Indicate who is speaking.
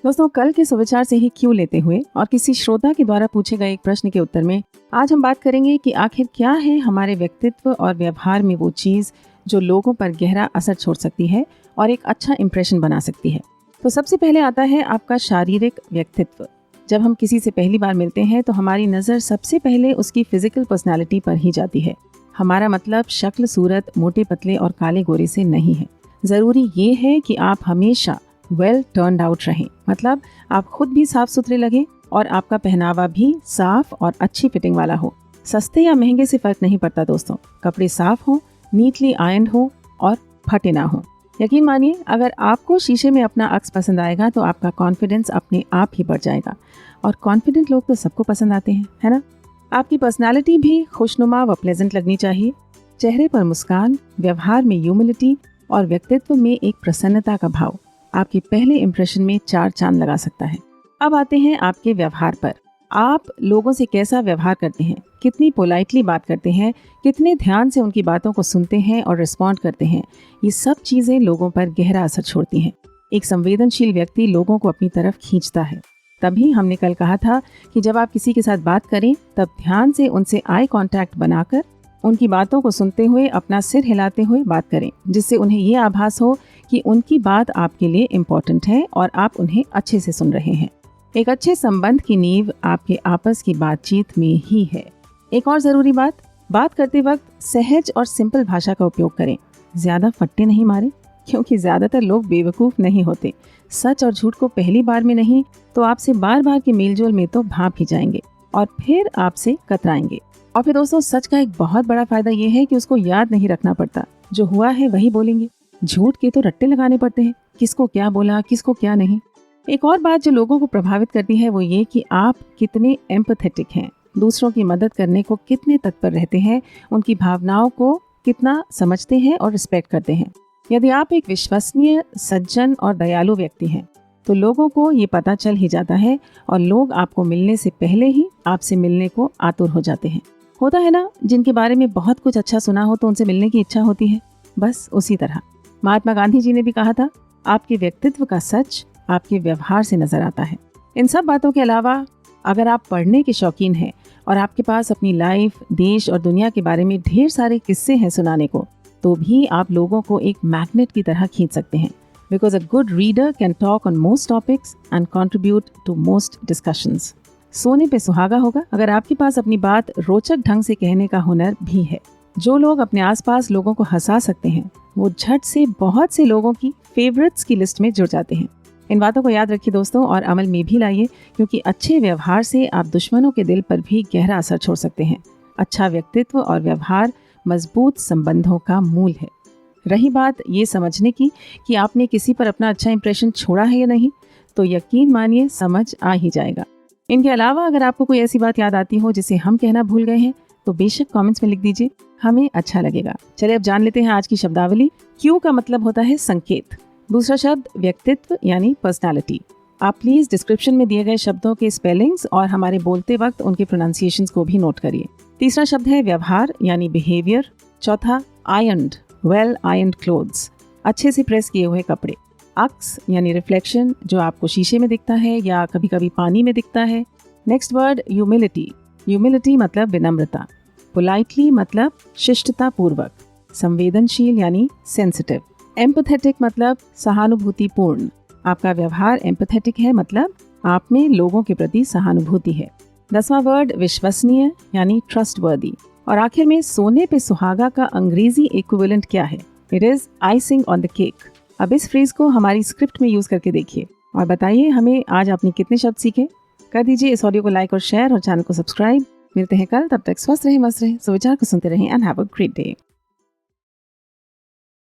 Speaker 1: दोस्तों, कल के सुविचार से ही क्यों लेते हुए और किसी श्रोता के द्वारा पूछे गए एक प्रश्न के उत्तर में आज हम बात करेंगे कि आखिर क्या है हमारे व्यक्तित्व और व्यवहार में वो चीज़ जो लोगों पर गहरा असर छोड़ सकती है और एक अच्छा इंप्रेशन बना सकती है। तो सबसे पहले आता है आपका शारीरिक व्यक्तित्व। जब हम किसी से पहली बार मिलते हैं तो हमारी नज़र सबसे पहले उसकी फिजिकल पर्सनालिटी पर ही जाती है। हमारा मतलब शक्ल, सूरत, मोटे पतले और काले गोरे से नहीं है। ज़रूरी ये है कि आप हमेशा वेल टर्न्ड आउट रहें, मतलब आप खुद भी साफ सुथरे लगें और आपका पहनावा भी साफ और अच्छी फिटिंग वाला हो। सस्ते या महंगे से फर्क नहीं पड़ता दोस्तों, कपड़े साफ हों, नीटली आयरन हो और फटे ना हो। यकीन मानिए, अगर आपको शीशे में अपना अक्स पसंद आएगा तो आपका कॉन्फिडेंस अपने आप ही बढ़ जाएगा। और कॉन्फिडेंट लोग तो सबको पसंद आते हैं, है ना। आपकी पर्सनालिटी भी खुशनुमा व प्लेजेंट लगनी चाहिए। चेहरे पर मुस्कान, व्यवहार में ह्यूमिलिटी और व्यक्तित्व में एक प्रसन्नता का भाव आपके पहले इंप्रेशन में 4 चांद लगा सकता है। अब आते हैं आपके व्यवहार पर। आप लोगों से कैसा व्यवहार करते हैं, कितनी पोलाइटली बात करते हैं, कितने ध्यान से उनकी बातों को सुनते हैं और रिस्पॉन्ड करते हैं, ये सब चीज़ें लोगों पर गहरा असर छोड़ती हैं। एक संवेदनशील व्यक्ति लोगों को अपनी तरफ खींचता है। तभी हमने कल कहा था कि जब आप किसी के साथ बात करें तब ध्यान से उनसे आई कांटेक्ट बनाकर उनकी बातों को सुनते हुए अपना सिर हिलाते हुए बात करें, जिससे उन्हें ये आभास हो कि उनकी बात आपके लिए इम्पोर्टेंट है और आप उन्हें अच्छे से सुन रहे हैं। एक अच्छे संबंध की नींव आपके आपस की बातचीत में ही है। एक और ज़रूरी बात करते वक्त सहज और सिंपल भाषा का उपयोग करें। ज़्यादा फट्टे नहीं मारें, क्योंकि ज़्यादातर लोग बेवकूफ़ नहीं होते। सच और झूठ को पहली बार में नहीं तो आपसे बार बार के मेलजोल में तो भाप ही जाएंगे और फिर आपसे कतराएंगे। और फिर दोस्तों, सच का एक बहुत बड़ा फायदा ये है कि उसको याद नहीं रखना पड़ता। जो हुआ है वही बोलेंगे। झूठ के तो रट्टे लगाने पड़ते हैं, किसको क्या बोला, किसको क्या नहीं। एक और बात जो लोगों को प्रभावित करती है वो ये कि आप कितने एम्पैथेटिक हैं, दूसरों की मदद करने को कितने तत्पर रहते हैं, उनकी भावनाओं को कितना समझते हैं और रिस्पेक्ट करते हैं। यदि आप एक विश्वसनीय, सज्जन और दयालु व्यक्ति हैं तो लोगों को ये पता चल ही जाता है और लोग आपको मिलने से पहले ही आपसे मिलने को आतुर हो जाते हैं। होता है ना, जिनके बारे में बहुत कुछ अच्छा सुना हो तो उनसे मिलने की इच्छा होती है। बस उसी तरह महात्मा गांधी जी ने भी कहा था, आपके व्यक्तित्व का सच आपके व्यवहार से नजर आता है। इन सब बातों के अलावा अगर आप पढ़ने के शौकीन हैं और आपके पास अपनी लाइफ, देश और दुनिया के बारे में ढेर सारे किस्से हैं सुनाने को, तो भी आप लोगों को एक मैग्नेट की तरह खींच सकते हैं। Because a good reader can talk on most topics and contribute to most discussions. सोने पे सुहागा होगा अगर आपके पास अपनी बात रोचक ढंग से कहने का हुनर भी है। जो लोग अपने आसपास लोगों को हंसा सकते हैं वो झट से बहुत से लोगों की फेवरेट्स की लिस्ट में जुड़ जाते हैं। इन बातों को याद रखिए दोस्तों और अमल में भी लाइए, क्योंकि अच्छे व्यवहार से आप दुश्मनों के दिल पर भी गहरा असर छोड़ सकते हैं। अच्छा व्यक्तित्व और व्यवहार मजबूत संबंधों का मूल है। रही बात ये समझने की कि आपने किसी पर अपना अच्छा इंप्रेशन छोड़ा है या नहीं, तो यकीन मानिए समझ आ ही जाएगा। इनके अलावा अगर आपको कोई ऐसी बात याद आती हो जिसे हम कहना भूल गए हैं तो बेशक कमेंट्स में लिख दीजिए, हमें अच्छा लगेगा। चलिए अब जान लेते हैं आज की शब्दावली। क्यों का मतलब होता है संकेत। दूसरा शब्द व्यक्तित्व यानी पर्सनालिटी। आप प्लीज डिस्क्रिप्शन में दिए गए शब्दों के स्पेलिंग्स और हमारे बोलते वक्त उनके प्रोनाउंसिएशंस को भी नोट करिए। तीसरा शब्द है व्यवहार यानी बिहेवियर। चौथा आयरन्ड, वेल आयरन्ड क्लोथ्स, अच्छे से प्रेस किए हुए कपड़े। अक्स यानी रिफ्लेक्शन, जो आपको शीशे में दिखता है या कभी कभी पानी में दिखता है। Next word humility. ह्यूमिलिटी मतलब विनम्रता। पोलाइटली मतलब शिष्टता पूर्वक। संवेदनशील यानी सेंसिटिव। एम्पैथेटिक मतलब सहानुभूतिपूर्ण। आपका व्यवहार एम्पैथेटिक है, मतलब आप में लोगों के प्रति सहानुभूति है। 10वां वर्ड विश्वसनीय यानी ट्रस्टवर्दी। और आखिर में सोने पे सुहागा का अंग्रेजी इक्विवेलेंट क्या है? It is icing on the cake. अब इस फ्रेज को हमारी स्क्रिप्ट में यूज करके देखिए और बताइए हमें आज आपने कितने शब्द सीखे। कर दीजिए इस ऑडियो को लाइक और शेयर और चैनल को सब्सक्राइब। मिलते हैं कल, तब तक स्वस्थ रहें, मस्त रहें, सुविचार को सुनते रहें and have a great day.